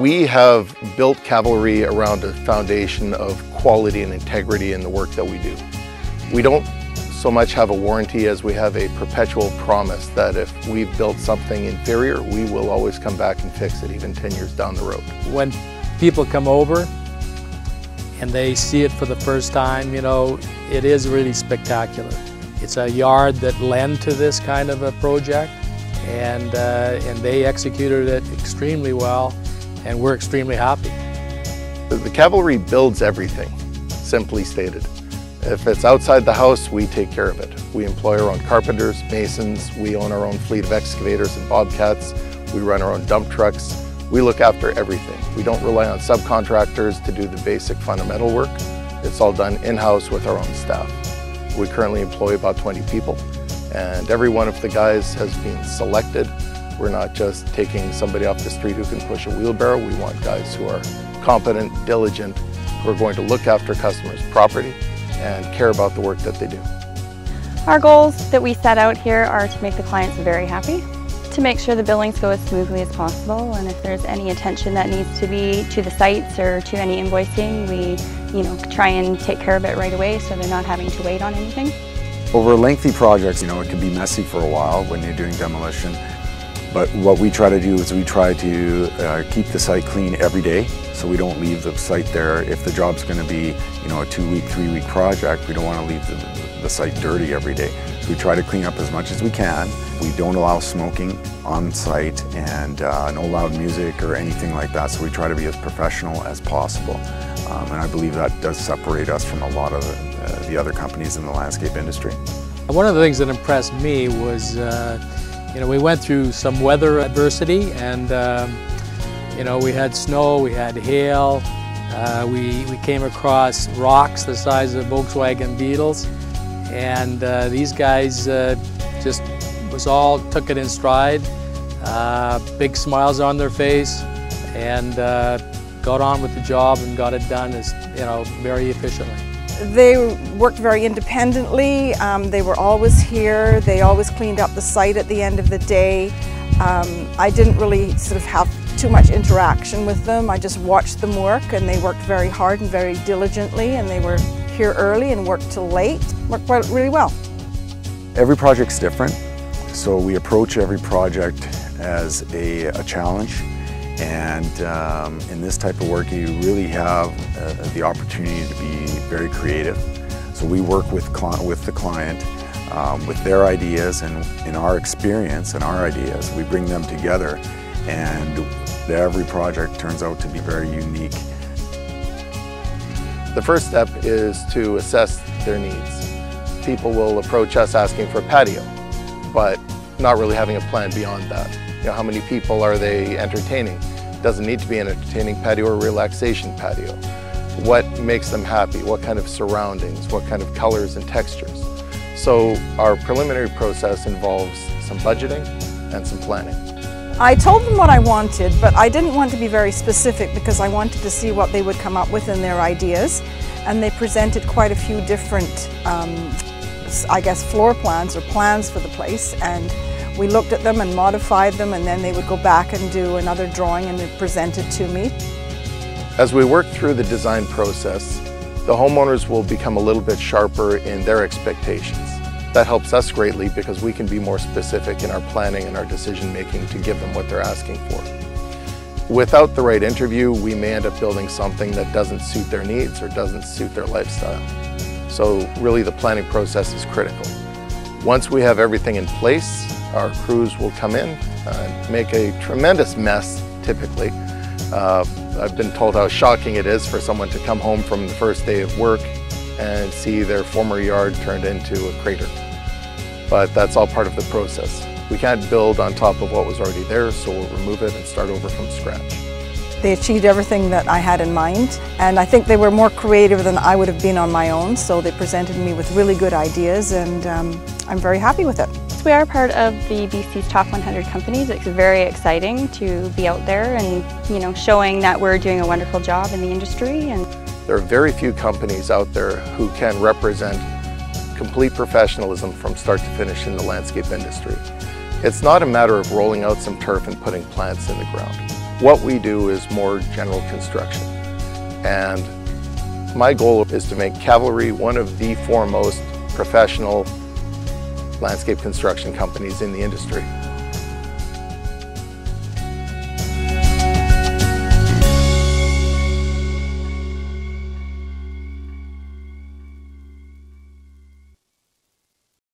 We have built Cavalry around a foundation of quality and integrity in the work that we do. We don't so much have a warranty as we have a perpetual promise that if we've built something inferior, we will always come back and fix it, even 10 years down the road. When people come over and they see it for the first time, you know, it is really spectacular. It's a yard that lent to this kind of a project, and they executed it extremely well, and we're extremely happy. The Cavalry builds everything, simply stated. If it's outside the house, we take care of it. We employ our own carpenters, masons, we own our own fleet of excavators and bobcats, we run our own dump trucks. We look after everything. We don't rely on subcontractors to do the basic fundamental work. It's all done in-house with our own staff. We currently employ about 20 people, and every one of the guys has been selected. We're not just taking somebody off the street who can push a wheelbarrow. We want guys who are competent, diligent, who are going to look after customers' property and care about the work that they do. Our goals that we set out here are to make the clients very happy, to make sure the billings go as smoothly as possible, and if there's any attention that needs to be to the sites or to any invoicing, we try and take care of it right away so they're not having to wait on anything. Over lengthy projects, it can be messy for a while when you're doing demolition. But what we try to do is we try to keep the site clean every day, so we don't leave the site there. If the job's going to be, a 2-week, 3-week project, we don't want to leave the site dirty every day. So we try to clean up as much as we can. We don't allow smoking on site and no loud music or anything like that. So we try to be as professional as possible. And I believe that does separate us from a lot of the other companies in the landscape industry. One of the things that impressed me was we went through some weather adversity, and we had snow, we had hail, we came across rocks the size of Volkswagen Beetles, and these guys just took it in stride, big smiles on their face, and got on with the job and got it done very efficiently. They worked very independently. They were always here. They always cleaned up the site at the end of the day. I didn't really sort of have too much interaction with them. I just watched them work, and they worked very hard and very diligently, and they were here early and worked till late. Worked really well. Every project's different, so we approach every project as a challenge. And in this type of work, you really have the opportunity to be very creative. So we work with the client with their ideas, and in our experience and our ideas, we bring them together, and every project turns out to be very unique. The first step is to assess their needs. People will approach us asking for a patio, but not really having a plan beyond that. How many people are they entertaining? It doesn't need to be an entertaining patio or a relaxation patio. What makes them happy? What kind of surroundings? What kind of colors and textures? So our preliminary process involves some budgeting and some planning. I told them what I wanted, but I didn't want to be very specific because I wanted to see what they would come up with in their ideas. And they presented quite a few different, floor plans or plans for the place. And we looked at them and modified them, and then they would go back and do another drawing and present it to me. As we work through the design process, the homeowners will become a little bit sharper in their expectations. That helps us greatly because we can be more specific in our planning and our decision making to give them what they're asking for. Without the right interview, we may end up building something that doesn't suit their needs or doesn't suit their lifestyle. So really the planning process is critical. Once we have everything in place, our crews will come in and make a tremendous mess, typically. I've been told how shocking it is for someone to come home from the first day of work and see their former yard turned into a crater. But that's all part of the process. We can't build on top of what was already there, so we'll remove it and start over from scratch. They achieved everything that I had in mind, and I think they were more creative than I would have been on my own, so they presented me with really good ideas, and I'm very happy with it. We are part of the BC's Top 100 companies. It's very exciting to be out there and showing that we're doing a wonderful job in the industry. And there are very few companies out there who can represent complete professionalism from start to finish in the landscape industry. It's not a matter of rolling out some turf and putting plants in the ground. What we do is more general construction. And my goal is to make Cavalry one of the foremost professional landscape construction companies in the industry.